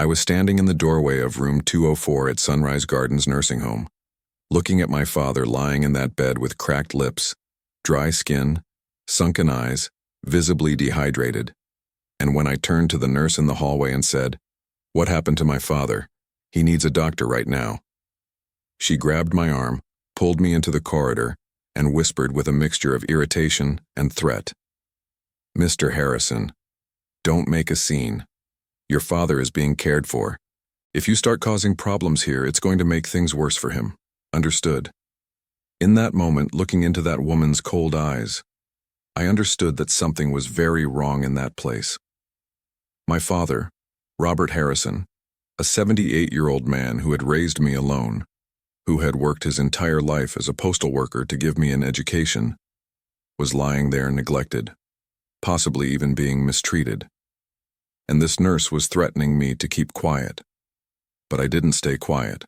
I was standing in the doorway of room 204 at Sunrise Gardens Nursing Home, looking at my father lying in that bed with cracked lips, dry skin, sunken eyes, visibly dehydrated. And when I turned to the nurse in the hallway and said, "What happened to my father? He needs a doctor right now." She grabbed my arm, pulled me into the corridor, and whispered with a mixture of irritation and threat, "Mr. Harrison, don't make a scene. Your father is being cared for. If you start causing problems here, it's going to make things worse for him. Understood?" In that moment, looking into that woman's cold eyes, I understood that something was very wrong in that place. My father, Robert Harrison, a 78-year-old man who had raised me alone, who had worked his entire life as a postal worker to give me an education, was lying there neglected, possibly even being mistreated. And this nurse was threatening me to keep quiet. But I didn't stay quiet.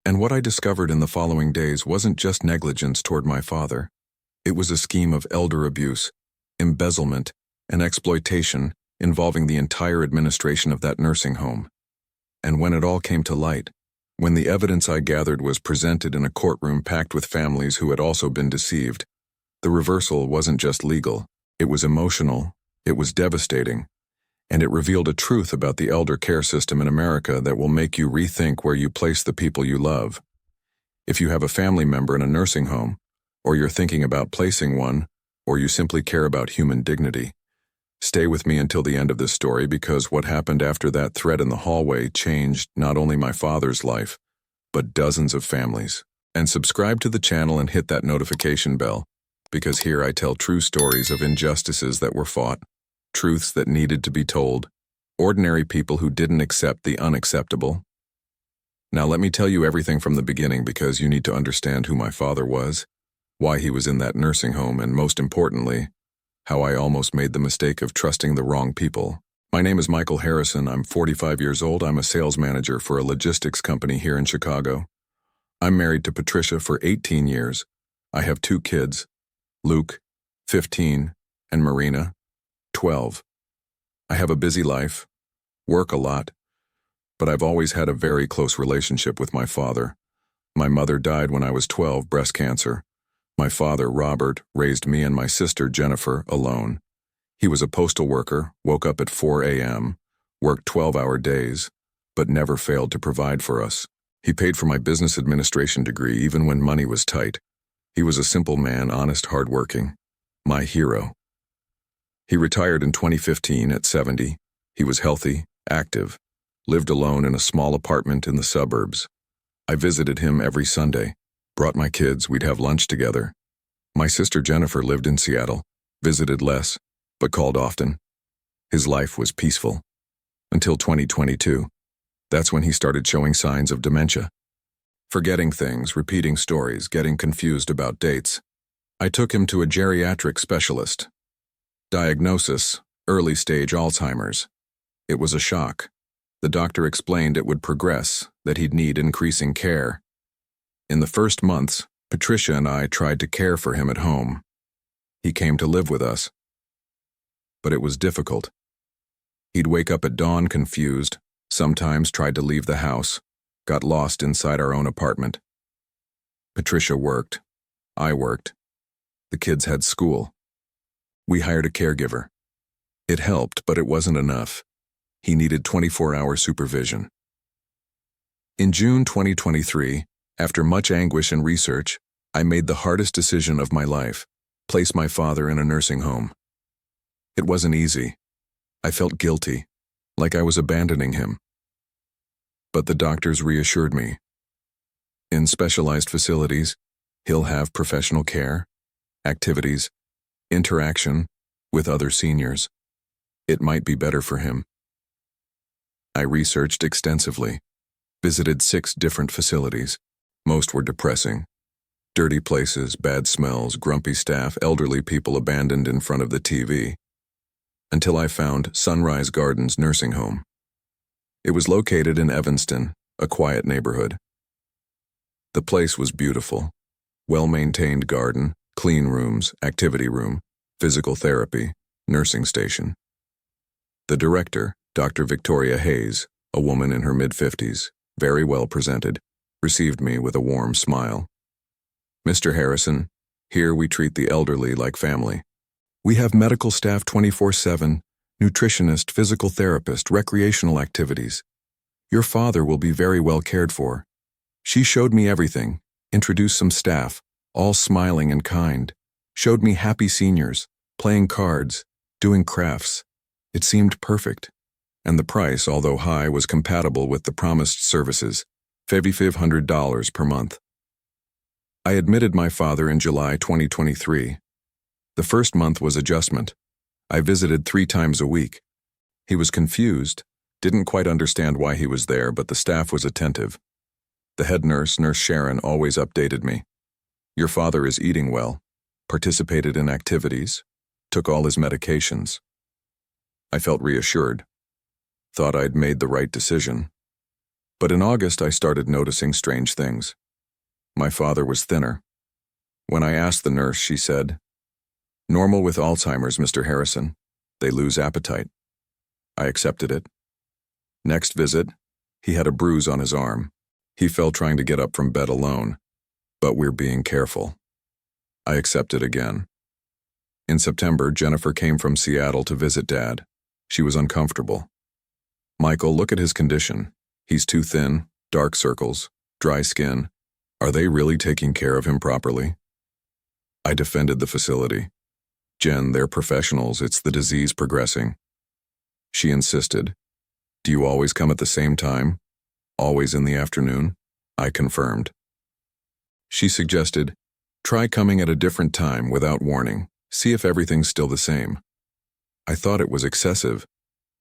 And what I discovered in the following days wasn't just negligence toward my father. It was a scheme of elder abuse, embezzlement, and exploitation involving the entire administration of that nursing home. And when it all came to light, when the evidence I gathered was presented in a courtroom packed with families who had also been deceived, the reversal wasn't just legal, it was emotional, it was devastating, and it revealed a truth about the elder care system in America that will make you rethink where you place the people you love. If you have a family member in a nursing home, or you're thinking about placing one, or you simply care about human dignity, stay with me until the end of this story, because what happened after that threat in the hallway changed not only my father's life, but dozens of families. And subscribe to the channel and hit that notification bell, because here I tell true stories of injustices that were fought, truths that needed to be told, ordinary people who didn't accept the unacceptable. Now let me tell you everything from the beginning, because you need to understand who my father was, why he was in that nursing home, and most importantly, how I almost made the mistake of trusting the wrong people. My name is Michael Harrison. I'm 45 years old. I'm a sales manager for a logistics company here in Chicago. I'm married to Patricia for 18 years. I have 2 kids, Luke, 15, and Marina, 12. I have a busy life, work a lot, but I've always had a very close relationship with my father. My mother died when I was 12, breast cancer. My father, Robert, raised me and my sister, Jennifer, alone. He was a postal worker, woke up at 4 a.m., worked 12-hour days, but never failed to provide for us. He paid for my business administration degree even when money was tight. He was a simple man, honest, hardworking. My hero. He retired in 2015 at 70. He was healthy, active, lived alone in a small apartment in the suburbs. I visited him every Sunday. Brought my kids, we'd have lunch together. My sister Jennifer lived in Seattle, visited less, but called often. His life was peaceful. Until 2022. That's when he started showing signs of dementia. Forgetting things, repeating stories, getting confused about dates. I took him to a geriatric specialist. Diagnosis, early stage Alzheimer's. It was a shock. The doctor explained it would progress, that he'd need increasing care. In the first months, Patricia and I tried to care for him at home. He came to live with us. But it was difficult. He'd wake up at dawn confused, sometimes tried to leave the house, got lost inside our own apartment. Patricia worked. I worked. The kids had school. We hired a caregiver. It helped, but it wasn't enough. He needed 24-hour supervision. In June 2023, after much anguish and research, I made the hardest decision of my life, place my father in a nursing home. It wasn't easy. I felt guilty, like I was abandoning him. But the doctors reassured me. In specialized facilities, he'll have professional care, activities, interaction with other seniors. It might be better for him. I researched extensively, visited 6 different facilities. Most were depressing. Dirty places, bad smells, grumpy staff, elderly people abandoned in front of the TV. Until I found Sunrise Gardens Nursing Home. It was located in Evanston, a quiet neighborhood. The place was beautiful. Well-maintained garden, clean rooms, activity room, physical therapy, nursing station. The director, Dr. Victoria Hayes, A woman in her mid-50s, very well presented, received me with a warm smile. "Mr. Harrison, here we treat the elderly like family. We have medical staff 24/7, nutritionist, physical therapist, recreational activities. Your father will be very well cared for." She showed me everything, introduced some staff, all smiling and kind, showed me happy seniors, playing cards, doing crafts. It seemed perfect. And the price, although high, was compatible with the promised services, $5,500 per month. I admitted my father in July 2023. The first month was adjustment. I visited 3 times a week. He was confused, didn't quite understand why he was there, but the staff was attentive. The head nurse, Nurse Sharon, always updated me. "Your father is eating well, participated in activities, took all his medications." I felt reassured, thought I'd made the right decision. But in August, I started noticing strange things. My father was thinner. When I asked the nurse, she said, "Normal with Alzheimer's, Mr. Harrison. They lose appetite." I accepted it. Next visit, he had a bruise on his arm. He fell trying to get up from bed alone, but we're being careful. I accepted again. In September, Jennifer came from Seattle to visit Dad. She was uncomfortable. "Michael, look at his condition. He's too thin, dark circles, dry skin. Are they really taking care of him properly?" I defended the facility. "Jen, they're professionals. It's the disease progressing." She insisted. "Do you always come at the same time? Always in the afternoon?" I confirmed. She suggested, "Try coming at a different time without warning. See if everything's still the same." I thought it was excessive,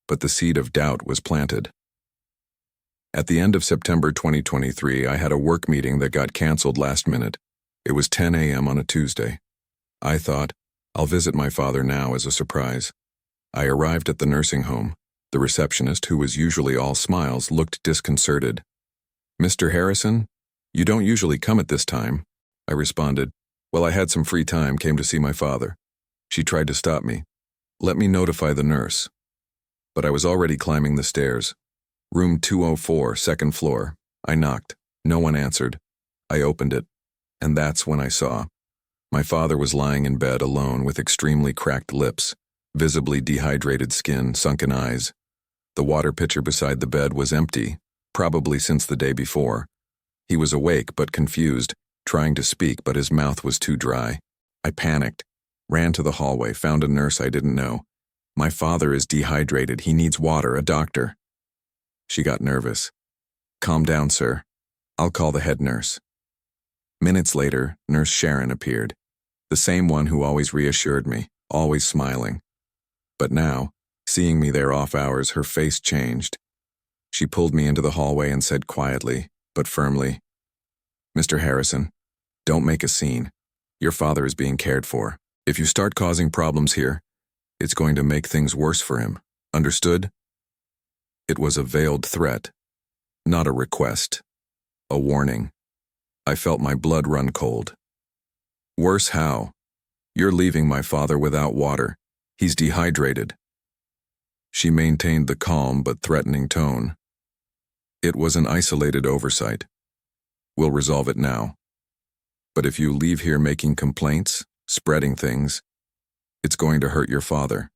but the seed of doubt was planted. At the end of September 2023, I had a work meeting that got canceled last minute. It was 10 a.m. on a Tuesday. I thought, I'll visit my father now as a surprise. I arrived at the nursing home. The receptionist, who was usually all smiles, looked disconcerted. "Mr. Harrison, you don't usually come at this time." I responded, "Well, I had some free time, came to see my father." She tried to stop me. "Let me notify the nurse." But I was already climbing the stairs. Room 204, second floor. I knocked. No one answered. I opened it, and that's when I saw. My father was lying in bed alone with extremely cracked lips, visibly dehydrated skin, sunken eyes. The water pitcher beside the bed was empty, probably since the day before. He was awake but confused, trying to speak, but his mouth was too dry. I panicked, ran to the hallway, found a nurse I didn't know. "My father is dehydrated. He needs water, a doctor." She got nervous. "Calm down, sir. I'll call the head nurse." Minutes later, Nurse Sharon appeared, the same one who always reassured me, always smiling. But now, seeing me there off hours, her face changed. She pulled me into the hallway and said quietly, but firmly, "Mr. Harrison, don't make a scene. Your father is being cared for. If you start causing problems here, it's going to make things worse for him. Understood?" It was a veiled threat, not a request, a warning. I felt my blood run cold. "Worse how? You're leaving my father without water. He's dehydrated." She maintained the calm but threatening tone. "It was an isolated oversight. We'll resolve it now. But if you leave here making complaints, spreading things, it's going to hurt your father.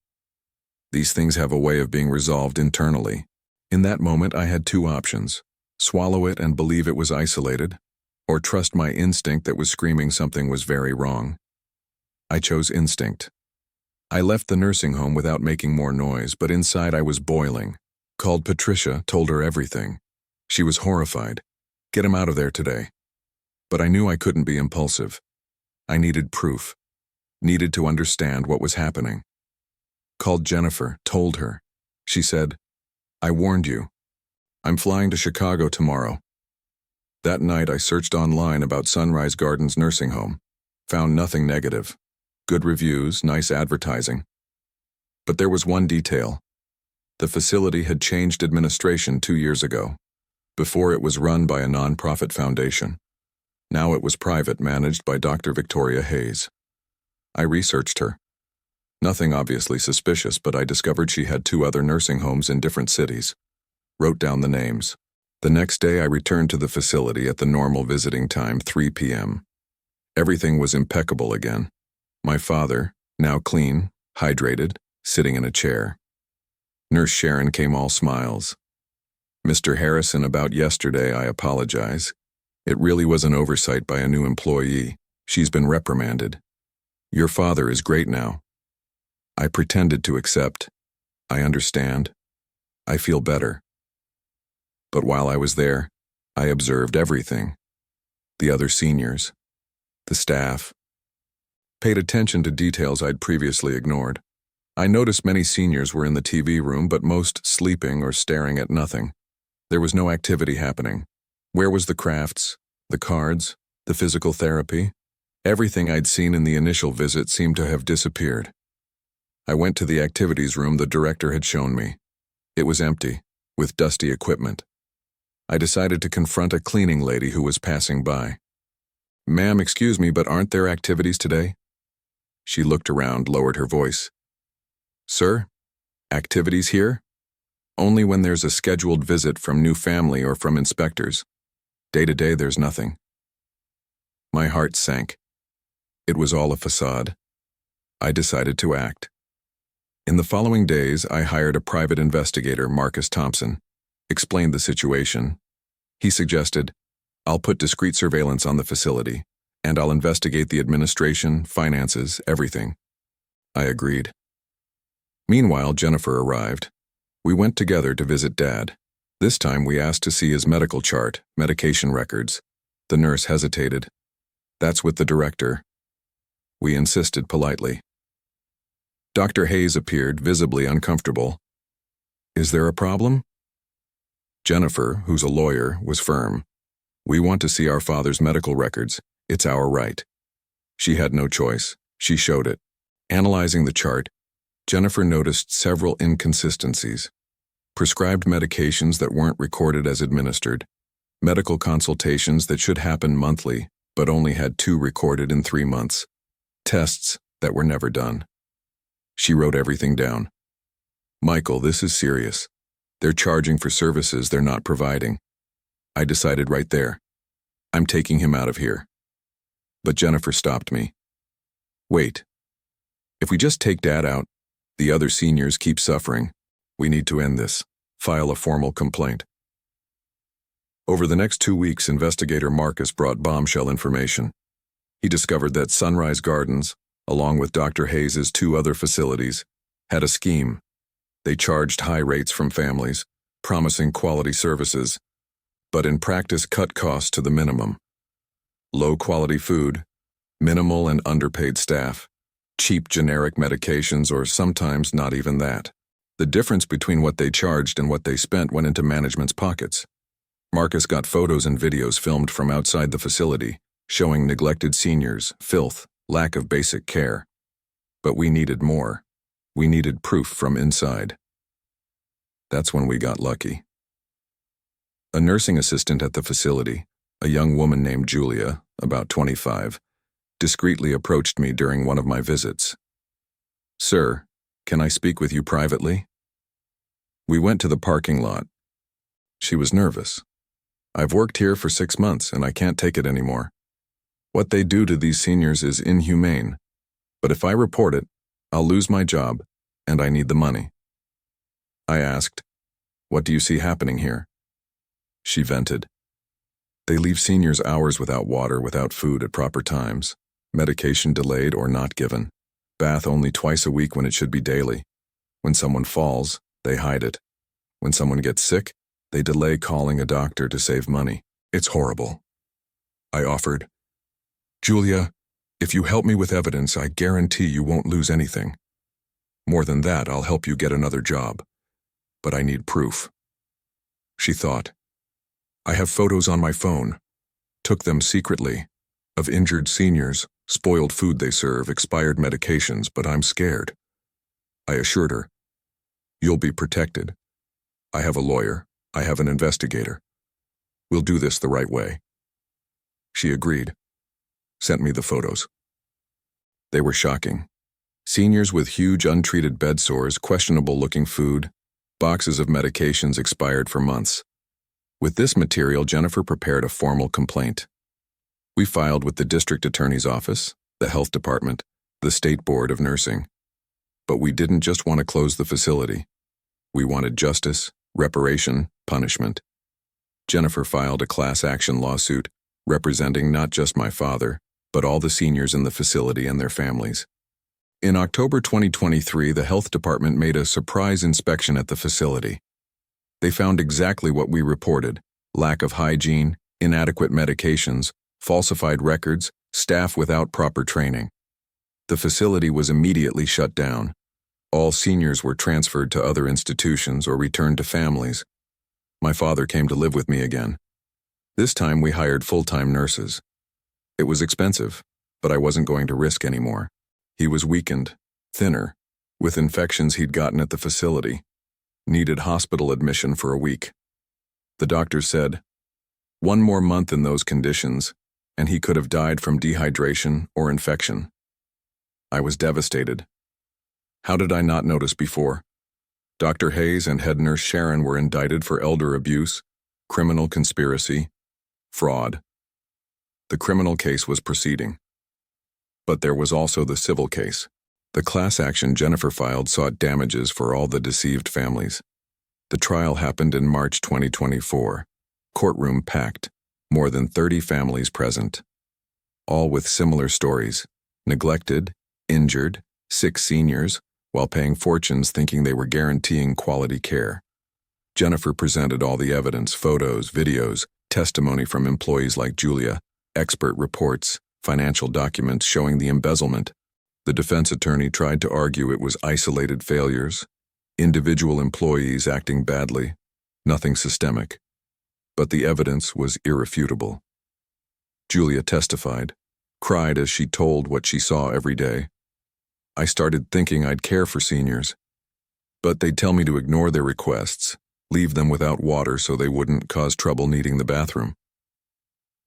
These things have a way of being resolved internally." In that moment, I had 2 options: swallow it and believe it was isolated, or trust my instinct that was screaming something was very wrong. I chose instinct. I left the nursing home without making more noise, but inside I was boiling. Called Patricia, told her everything. She was horrified. "Get him out of there today." But I knew I couldn't be impulsive. I needed proof. Needed to understand what was happening. Called Jennifer, told her. She said, "I warned you. I'm flying to Chicago tomorrow." That night I searched online about Sunrise Gardens nursing home. Found nothing negative. Good reviews, nice advertising. But there was one detail. The facility had changed administration 2 years ago. Before, it was run by a non-profit foundation. Now it was private, managed by Dr. Victoria Hayes. I researched her. Nothing obviously suspicious, but I discovered she had 2 other nursing homes in different cities. wrote down the names. The next day I returned to the facility at the normal visiting time, 3 p.m. Everything was impeccable again. My father, now clean, hydrated, sitting in a chair. Nurse Sharon came all smiles. Mr. Harrison, about yesterday, I apologize. It really was an oversight by a new employee. She's been reprimanded. Your father is great now. I pretended to accept. I understand. I feel better. But while I was there, I observed everything. The other seniors, the staff, paid attention to details I'd previously ignored. I noticed many seniors were in the TV room, but most sleeping or staring at nothing. There was no activity happening. Where was the crafts, the cards, the physical therapy? Everything I'd seen in the initial visit seemed to have disappeared. I went to the activities room the director had shown me. It was empty, with dusty equipment. I decided to confront a cleaning lady who was passing by. "Ma'am, excuse me, but aren't there activities today?" She looked around, lowered her voice. "Sir, activities here? Only when there's a scheduled visit from new family or from inspectors. Day to day, there's nothing." My heart sank. It was all a facade. I decided to act. In the following days, I hired a private investigator, Marcus Thompson, explained the situation. He suggested, "I'll put discreet surveillance on the facility, and I'll investigate the administration, finances, everything." I agreed. Meanwhile, Jennifer arrived. We went together to visit Dad. This time we asked to see his medical chart, medication records. The nurse hesitated. "That's with the director." We insisted politely. Dr. Hayes appeared, visibly uncomfortable. "Is there a problem?" Jennifer, who's a lawyer, was firm. "We want to see our father's medical records. It's our right." She had no choice. She showed it. Analyzing the chart, Jennifer noticed several inconsistencies. Prescribed medications that weren't recorded as administered, medical consultations that should happen monthly but only had 2 recorded in 3 months, tests that were never done. She wrote everything down. "Michael, this is serious. They're charging for services they're not providing." I decided right there. I'm taking him out of here. But Jennifer stopped me. "Wait. If we just take Dad out, the other seniors keep suffering. We need to end this. File a formal complaint." Over the next 2 weeks, investigator Marcus brought bombshell information. He discovered that Sunrise Gardens, along with Dr. Hayes' 2 other facilities, had a scheme. They charged high rates from families, promising quality services, but in practice cut costs to the minimum. Low-quality food, minimal and underpaid staff, cheap generic medications, or sometimes not even that. The difference between what they charged and what they spent went into management's pockets. Marcus got photos and videos filmed from outside the facility, showing neglected seniors, filth, lack of basic care. But we needed more. We needed proof from inside. That's when we got lucky. A nursing assistant at the facility, a young woman named Julia, about 25, discreetly approached me during one of my visits. "Sir, can I speak with you privately?" We went to the parking lot. She was nervous. "I've worked here for 6 months and I can't take it anymore. What they do to these seniors is inhumane. But if I report it, I'll lose my job and I need the money." I asked, "What do you see happening here?" She vented. "They leave seniors hours without water, without food at proper times, medication delayed or not given, bath only twice a week when it should be daily. When someone falls, they hide it. When someone gets sick, they delay calling a doctor to save money. It's horrible." I offered, "Julia, if you help me with evidence, I guarantee you won't lose anything. More than that, I'll help you get another job. But I need proof." She thought. "I have photos on my phone. Took them secretly. Of injured seniors, spoiled food they serve, expired medications, but I'm scared." I assured her, "You'll be protected. I have a lawyer. I have an investigator. We'll do this the right way." She agreed. Sent me the photos. They were shocking. Seniors with huge untreated bed sores, questionable-looking food, Boxes of medications expired for months. With this material, Jennifer prepared a formal complaint. We filed with the district attorney's office, the health department, the state board of nursing. But we didn't just want to close the facility. We wanted justice, reparation, punishment. Jennifer filed a class action lawsuit representing not just my father, but all the seniors in the facility and their families. In October 2023, the health department made a surprise inspection at the facility. They found exactly what we reported: lack of hygiene, inadequate medications, falsified records, staff without proper training. The facility was immediately shut down. All seniors were transferred to other institutions or returned to families. My father came to live with me again. This time we hired full-time nurses. It was expensive, but I wasn't going to risk anymore. He was weakened, thinner, with infections he'd gotten at the facility. Needed hospital admission for a week. The doctors said, 1 more month in those conditions, and he could have died from dehydration or infection. I was devastated. How did I not notice before? Dr. Hayes and head nurse Sharon were indicted for elder abuse, criminal conspiracy, fraud. The criminal case was proceeding. But there was also the civil case. The class action Jennifer filed sought damages for all the deceived families. The trial happened in March 2024. Courtroom packed, more than 30 families present. All with similar stories: neglected, injured, sick seniors, while paying fortunes thinking they were guaranteeing quality care. Jennifer presented all the evidence: photos, videos, testimony from employees like Julia, expert reports, financial documents showing the embezzlement. The defense attorney tried to argue it was isolated failures, individual employees acting badly, nothing systemic. But the evidence was irrefutable. Julia testified, cried as she told what she saw every day. I started thinking I'd care for seniors, but they'd tell me to ignore their requests, leave them without water so they wouldn't cause trouble needing the bathroom.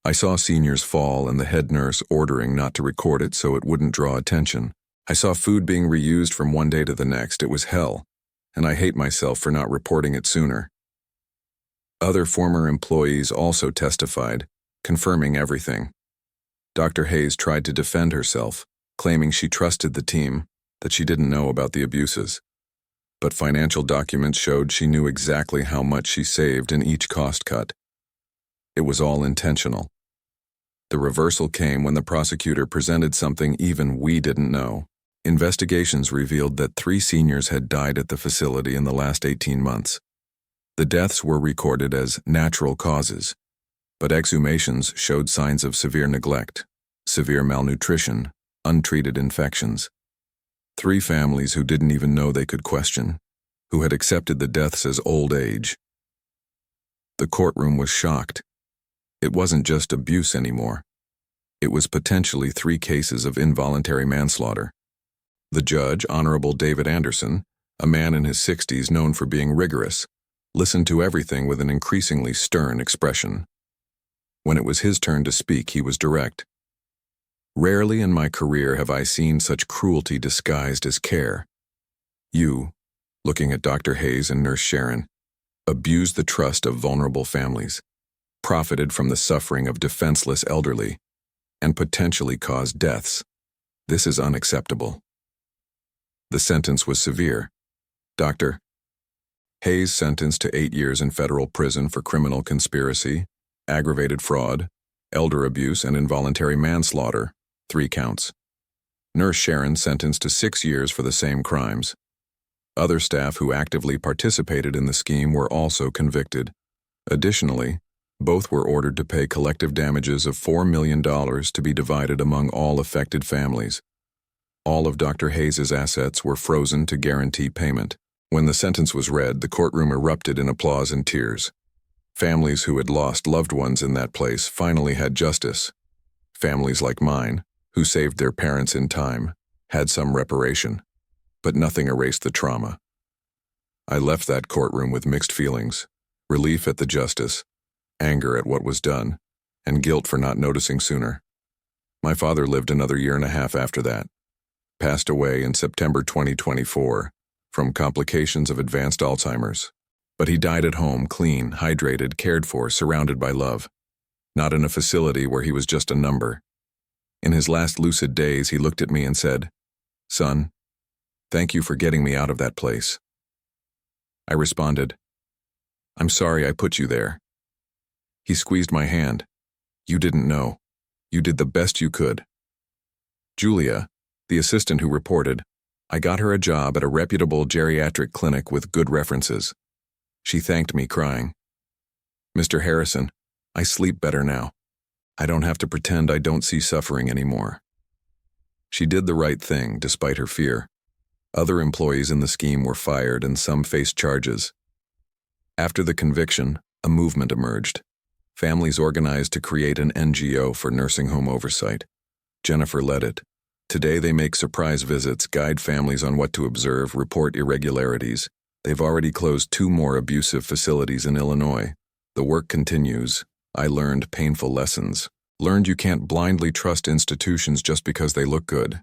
I saw seniors fall and the head nurse ordering not to record it so it wouldn't draw attention. I saw food being reused from one day to the next. It was hell, and I hate myself for not reporting it sooner. Other former employees also testified, confirming everything. Dr. Hayes tried to defend herself, claiming she trusted the team, that she didn't know about the abuses. But financial documents showed she knew exactly how much she saved in each cost cut. It was all intentional. The reversal came when the prosecutor presented something even we didn't know. Investigations revealed that 3 seniors had died at the facility in the last 18 months. The deaths were recorded as natural causes, but exhumations showed signs of severe neglect, severe malnutrition, untreated infections. 3 families who didn't even know they could question, who had accepted the deaths as old age. The courtroom was shocked. It wasn't just abuse anymore. It was potentially 3 cases of involuntary manslaughter. The judge, Honorable David Anderson, a man in his 60s known for being rigorous, listened to everything with an increasingly stern expression. When it was his turn to speak, he was direct. Rarely in my career have I seen such cruelty disguised as care. You, looking at Dr. Hayes and Nurse Sharon, abused the trust of vulnerable families, profited from the suffering of defenseless elderly, and potentially caused deaths. This is unacceptable. The sentence was severe. Dr. Hayes sentenced to 8 years in federal prison for criminal conspiracy, aggravated fraud, elder abuse, and involuntary manslaughter, 3 counts. Nurse Sharon sentenced to 6 years for the same crimes. Other staff who actively participated in the scheme were also convicted. Additionally, both were ordered to pay collective damages of $4 million to be divided among all affected families. All of Dr. Hayes' assets were frozen to guarantee payment. When the sentence was read, the courtroom erupted in applause and tears. Families who had lost loved ones in that place finally had justice. Families like mine, who saved their parents in time, had some reparation, but nothing erased the trauma. I left that courtroom with mixed feelings: relief at the justice, anger at what was done, and guilt for not noticing sooner. My father lived another 1.5 years after that, passed away in September 2024 from complications of advanced Alzheimer's. But he died at home, clean, hydrated, cared for, surrounded by love. Not in a facility where he was just a number. In his last lucid days, he looked at me and said, "Son, thank you for getting me out of that place." I responded, "I'm sorry I put you there." He squeezed my hand. "You didn't know. You did the best you could." Julia, the assistant who reported, I got her a job at a reputable geriatric clinic with good references. She thanked me, crying, "Mr. Harrison, I sleep better now. I don't have to pretend I don't see suffering anymore." She did the right thing, despite her fear. Other employees in the scheme were fired and some faced charges. After the conviction, a movement emerged. Families organized to create an NGO for nursing home oversight. Jennifer led it. Today they make surprise visits, guide families on what to observe, report irregularities. They've already closed 2 more abusive facilities in Illinois. The work continues. I learned painful lessons. Learned you can't blindly trust institutions just because they look good.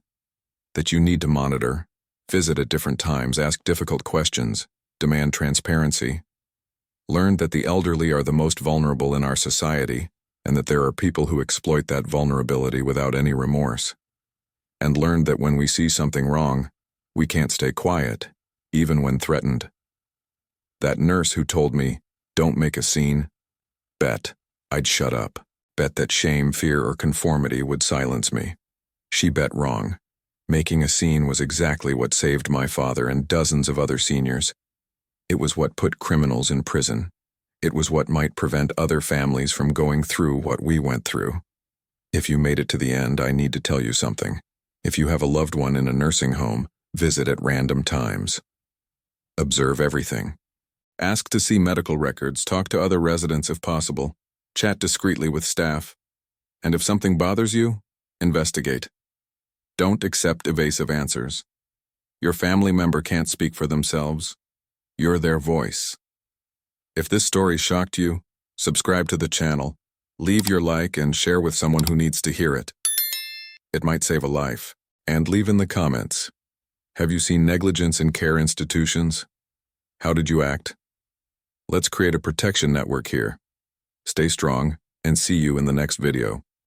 That you need to monitor, visit at different times, ask difficult questions, demand transparency. Learned that the elderly are the most vulnerable in our society, and that there are people who exploit that vulnerability without any remorse. And learned that when we see something wrong, we can't stay quiet, even when threatened. That nurse who told me, "Don't make a scene," bet I'd shut up. Bet that shame, fear, or conformity would silence me. She bet wrong. Making a scene was exactly what saved my father and dozens of other seniors. It was what put criminals in prison. It was what might prevent other families from going through what we went through. If you made it to the end, I need to tell you something. If you have a loved one in a nursing home, visit at random times. Observe everything. Ask to see medical records, talk to other residents if possible, chat discreetly with staff, and if something bothers you, investigate. Don't accept evasive answers. Your family member can't speak for themselves. You're their voice. If this story shocked you, subscribe to the channel, leave your like, and share with someone who needs to hear it. It might save a life. And leave in the comments, have you seen negligence in care institutions? How did you act? Let's create a protection network here. Stay strong, and see you in the next video.